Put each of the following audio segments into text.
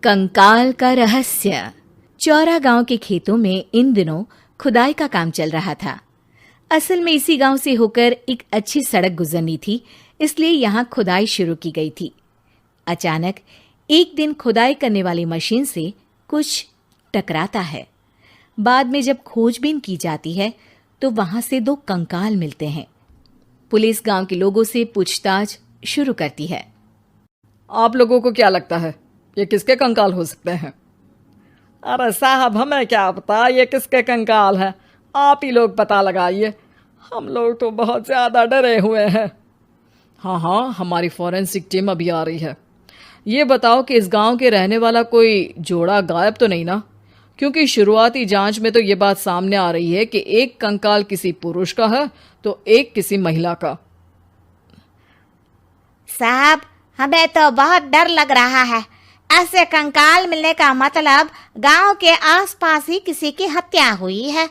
कंकाल का रहस्य। चौरा गांव के खेतों में इन दिनों खुदाई का काम चल रहा था। असल में इसी गांव से होकर एक अच्छी सड़क गुजरनी थी, इसलिए यहाँ खुदाई शुरू की गई थी। अचानक एक दिन खुदाई करने वाली मशीन से कुछ टकराता है। बाद में जब खोजबीन की जाती है तो वहां से 2 कंकाल मिलते हैं। पुलिस गांव के लोगों से पूछताछ शुरू करती है। आप लोगों को क्या लगता है ये किसके कंकाल हो सकते हैं? अरे साहब, हमें क्या पता ये किसके कंकाल हैं, आप ही लोग पता लगाइए। हम लोग तो बहुत ज़्यादा डरे हुए हैं। हाँ, हमारी फॉरेंसिक टीम अभी आ रही है। ये बताओ कि इस गांव के रहने वाला कोई जोड़ा गायब तो नहीं ना? क्योंकि शुरुआती जांच में तो ये बात सामने आ रही है कि एक कंकाल किसी पुरुष का है तो एक किसी महिला का। साहब, हमें तो बहुत डर लग रहा है। ऐसे कंकाल मिलने का मतलब गांव के आसपास ही किसी की हत्या हुई है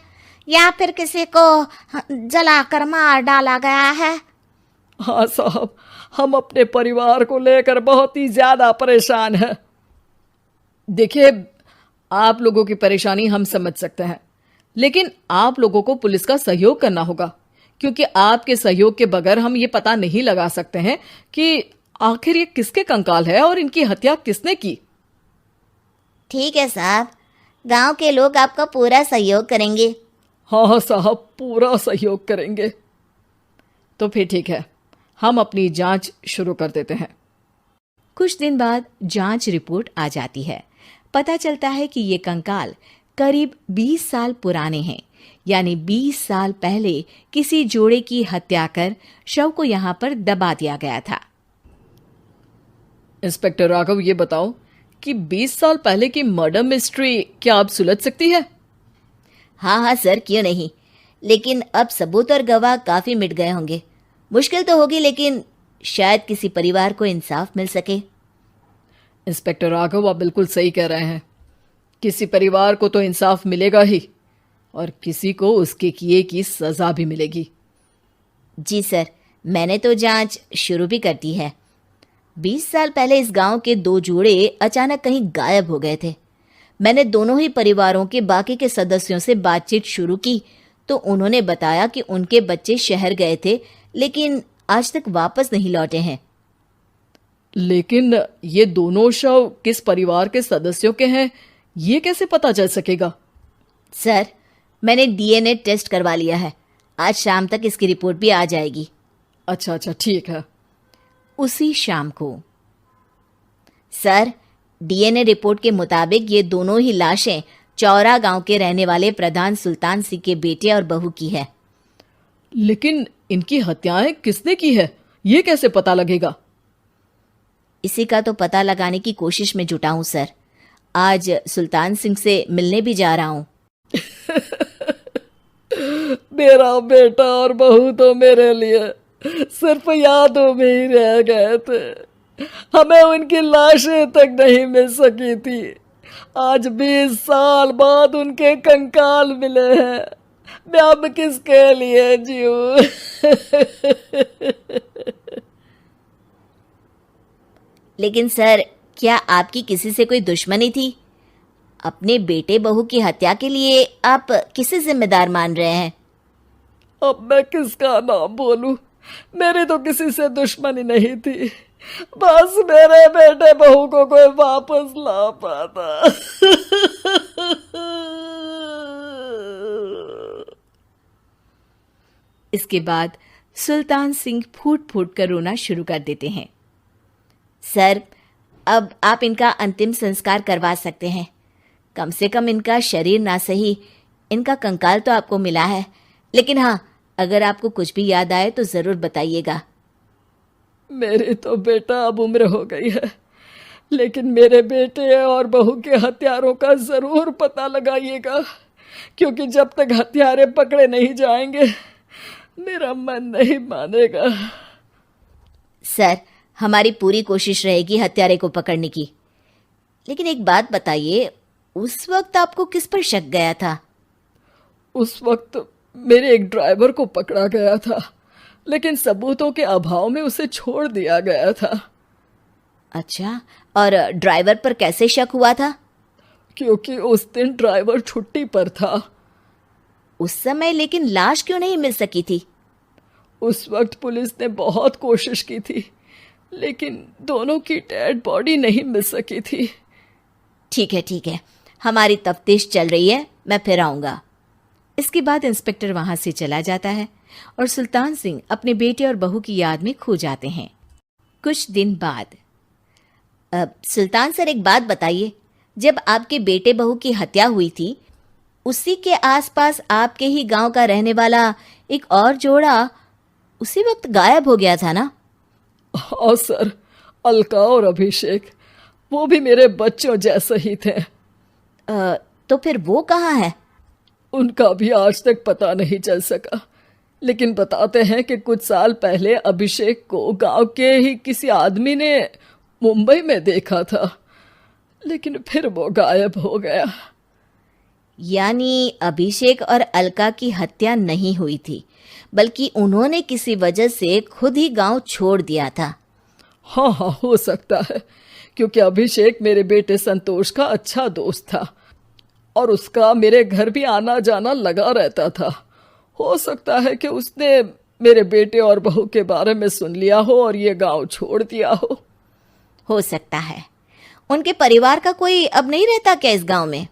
या फिर किसी को जलाकर मार डाला गया है। हाँ साहब, हम अपने परिवार को लेकर बहुत ही ज्यादा परेशान हैं। देखिए, आप लोगों की परेशानी हम समझ सकते हैं, लेकिन आप लोगों को पुलिस का सहयोग करना होगा, क्योंकि आपके सहयोग के बगैर हम ये पता नहीं लगा सकते हैं कि आखिर ये किसके कंकाल है और इनकी हत्या किसने की। ठीक है साहब, गांव के लोग आपका पूरा सहयोग करेंगे। हाँ साहब, पूरा सहयोग करेंगे। तो फिर ठीक है, हम अपनी जांच शुरू कर देते हैं। कुछ दिन बाद जांच रिपोर्ट आ जाती है। पता चलता है कि ये कंकाल करीब 20 साल पुराने हैं, यानी 20 साल पहले किसी जोड़े की हत्या कर शव को यहाँ पर दबा दिया गया था। इंस्पेक्टर राघव, ये बताओ कि 20 साल पहले की मर्डर मिस्ट्री क्या अब सुलझ सकती है? हाँ सर, क्यों नहीं। लेकिन अब सबूत और गवाह काफी मिट गए होंगे। मुश्किल तो होगी, लेकिन शायद किसी परिवार को इंसाफ मिल सके। इंस्पेक्टर राघव, आप बिल्कुल सही कह रहे हैं। किसी परिवार को तो इंसाफ मिलेगा ही और किसी को उसके किए की सजा भी मिलेगी। जी सर, मैंने तो जांच शुरू भी कर दी है। 20 साल पहले इस गांव के 2 जोड़े अचानक कहीं गायब हो गए थे। मैंने दोनों ही परिवारों के बाकी के सदस्यों से बातचीत शुरू की तो उन्होंने बताया कि उनके बच्चे शहर गए थे, लेकिन आज तक वापस नहीं लौटे हैं। लेकिन ये दोनों शव किस परिवार के सदस्यों के हैं, ये कैसे पता चल सकेगा? सर, मैंने डीएनए टेस्ट करवा लिया है। आज शाम तक इसकी रिपोर्ट भी आ जाएगी। अच्छा, ठीक है। उसी शाम को सर, डीएनए रिपोर्ट के मुताबिक ये दोनों ही लाशें चौरा गांव के रहने वाले प्रधान सुल्तान सिंह के बेटे और बहू की है। लेकिन इनकी हत्याएं किसने की है, ये कैसे पता लगेगा? इसी का तो पता लगाने की कोशिश में जुटा हूं सर। आज सुल्तान सिंह से मिलने भी जा रहा हूं। मेरा बेटा और बहू तो मेरे लिए सिर्फ यादों में ही रह गए थे। हमें उनकी लाशें तक नहीं मिल सकी थी। आज 20 साल बाद उनके कंकाल मिले हैं। मैं अब किसके लिए जीऊं? लेकिन सर, क्या आपकी किसी से कोई दुश्मनी थी? अपने बेटे बहू की हत्या के लिए आप किसे जिम्मेदार मान रहे हैं? अब मैं किसका नाम बोलूं? मेरी तो किसी से दुश्मनी नहीं थी, बस मेरे बेटे बहू को कोई वापस ला पाता। इसके बाद सुल्तान सिंह फूट फूट कर रोना शुरू कर देते हैं। सर, अब आप इनका अंतिम संस्कार करवा सकते हैं। कम से कम इनका शरीर ना सही, इनका कंकाल तो आपको मिला है। लेकिन हाँ, अगर आपको कुछ भी याद आए तो जरूर बताइएगा। मेरी तो बेटा अब उम्र हो गई है, लेकिन मेरे बेटे और बहू के हत्यारों का जरूर पता लगाइएगा, क्योंकि जब तक हत्यारे पकड़े नहीं जाएंगे मेरा मन नहीं मानेगा। सर, हमारी पूरी कोशिश रहेगी हत्यारे को पकड़ने की। लेकिन एक बात बताइए, उस वक्त आपको किस पर शक गया था? उस वक्त मेरे एक ड्राइवर को पकड़ा गया था, लेकिन सबूतों के अभाव में उसे छोड़ दिया गया था। अच्छा, और ड्राइवर पर कैसे शक हुआ था? क्योंकि उस दिन ड्राइवर छुट्टी पर था। उस समय लेकिन लाश क्यों नहीं मिल सकी थी? उस वक्त पुलिस ने बहुत कोशिश की थी, लेकिन दोनों की डेड बॉडी नहीं मिल सकी थी। ठीक है, हमारी तफ्तीश चल रही है, मैं फिर आऊंगा। इसके बाद इंस्पेक्टर वहां से चला जाता है और सुल्तान सिंह अपने बेटे और बहू की याद में खो जाते हैं। कुछ दिन बाद सुल्तान सर, एक बात बताइए, जब आपके बेटे बहू की हत्या हुई थी, उसी के आसपास आपके ही गांव का रहने वाला एक और जोड़ा उसी वक्त गायब हो गया था ना? हाँ सर, अलका और अभिषेक, वो भी मेरे बच्चों जैसे ही थे। तो फिर वो कहाँ है? उनका भी आज तक पता नहीं चल सका, लेकिन बताते हैं कि कुछ साल पहले अभिषेक को गांव के ही किसी आदमी ने मुंबई में देखा था, लेकिन फिर वो गायब हो गया। यानी अभिषेक और अलका की हत्या नहीं हुई थी, बल्कि उन्होंने किसी वजह से खुद ही गांव छोड़ दिया था। हाँ, हो सकता है, क्योंकि अभिषेक मेरे बेटे संतोष का अच्छा दोस्त था और उसका मेरे घर भी आना जाना लगा रहता था। हो सकता है कि उसने मेरे बेटे और बहू के बारे में सुन लिया हो और ये गांव छोड़ दिया हो सकता है। उनके परिवार का कोई अब नहीं रहता क्या इस गांव में?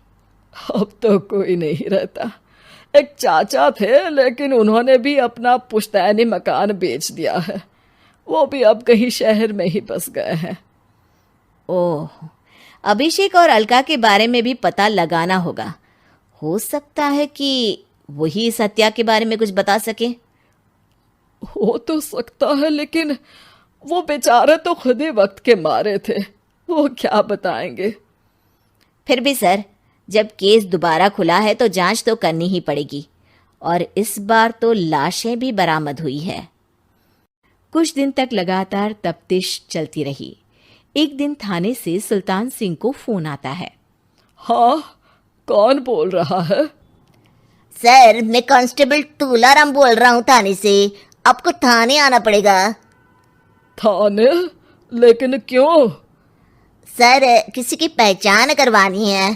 अब तो कोई नहीं रहता। एक चाचा थे, लेकिन उन्होंने भी अपना पुश्तैनी मकान बेच दिया है। वो भी अब कहीं शहर में ही बस गए हैं। ओह, अभिषेक और अलका के बारे में भी पता लगाना होगा। हो सकता है कि वही इस हत्या के बारे में कुछ बता सके। हो तो सकता है, लेकिन वो बेचारे तो खुद ही वक्त के मारे थे, वो क्या बताएंगे। फिर भी सर, जब केस दोबारा खुला है तो जांच तो करनी ही पड़ेगी, और इस बार तो लाशें भी बरामद हुई है। कुछ दिन तक लगातार तफ्तीश चलती रही। एक दिन थाने से सुल्तान सिंह को फोन आता है। हाँ, कौन बोल रहा है? सर, मैं कांस्टेबल तुलाराम बोल रहा हूँ थाने से। आपको थाने आना पड़ेगा। थाने? लेकिन क्यों? सर, किसी की पहचान करवानी है।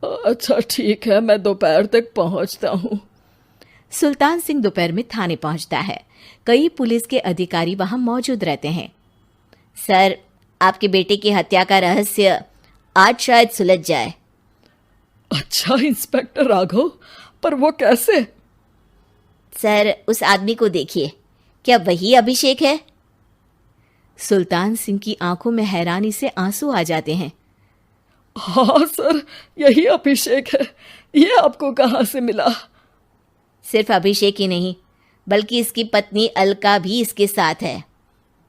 अच्छा ठीक है, मैं दोपहर तक पहुंचता हूँ। सुल्तान सिंह दोपहर में थाने पहुंचता है। कई पुलिस के अधिकारी वहां मौजूद रहते हैं। सर, आपके बेटे की हत्या का रहस्य आज शायद सुलझ जाए। अच्छा इंस्पेक्टर राघव, पर वो कैसे? सर, उस आदमी को देखिए, क्या वही अभिषेक है? सुल्तान सिंह की आंखों में हैरानी से आंसू आ जाते हैं। हाँ सर, यही अभिषेक है। ये आपको कहाँ से मिला? सिर्फ अभिषेक ही नहीं, बल्कि इसकी पत्नी अलका भी इसके साथ है।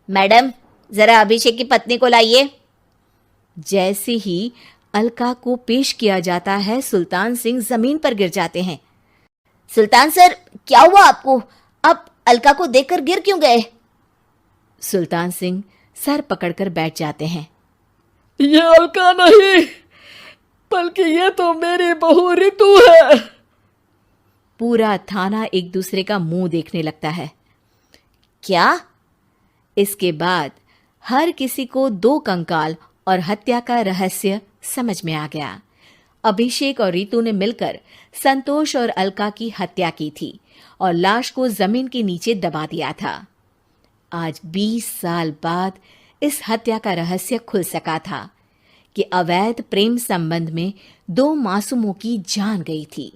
मैडम, जरा अभिषेक की पत्नी को लाइए। जैसे ही अलका को पेश किया जाता है, सुल्तान सिंह जमीन पर गिर जाते हैं। सुल्तान सर, क्या हुआ आपको? आप अलका को देखकर गिर क्यों गए? सुल्तान सिंह सर पकड़कर बैठ जाते हैं। ये अलका नहीं, बल्कि ये तो मेरी बहू रितु है। पूरा थाना एक दूसरे का मुंह देखने लगता है। क्या? इसके बाद हर किसी को दो कंकाल और हत्या का रहस्य समझ में आ गया। अभिषेक और रितु ने मिलकर संतोष और अलका की हत्या की थी और लाश को जमीन के नीचे दबा दिया था। आज 20 साल बाद इस हत्या का रहस्य खुल सका था कि अवैध प्रेम संबंध में 2 मासूमों की जान गई थी।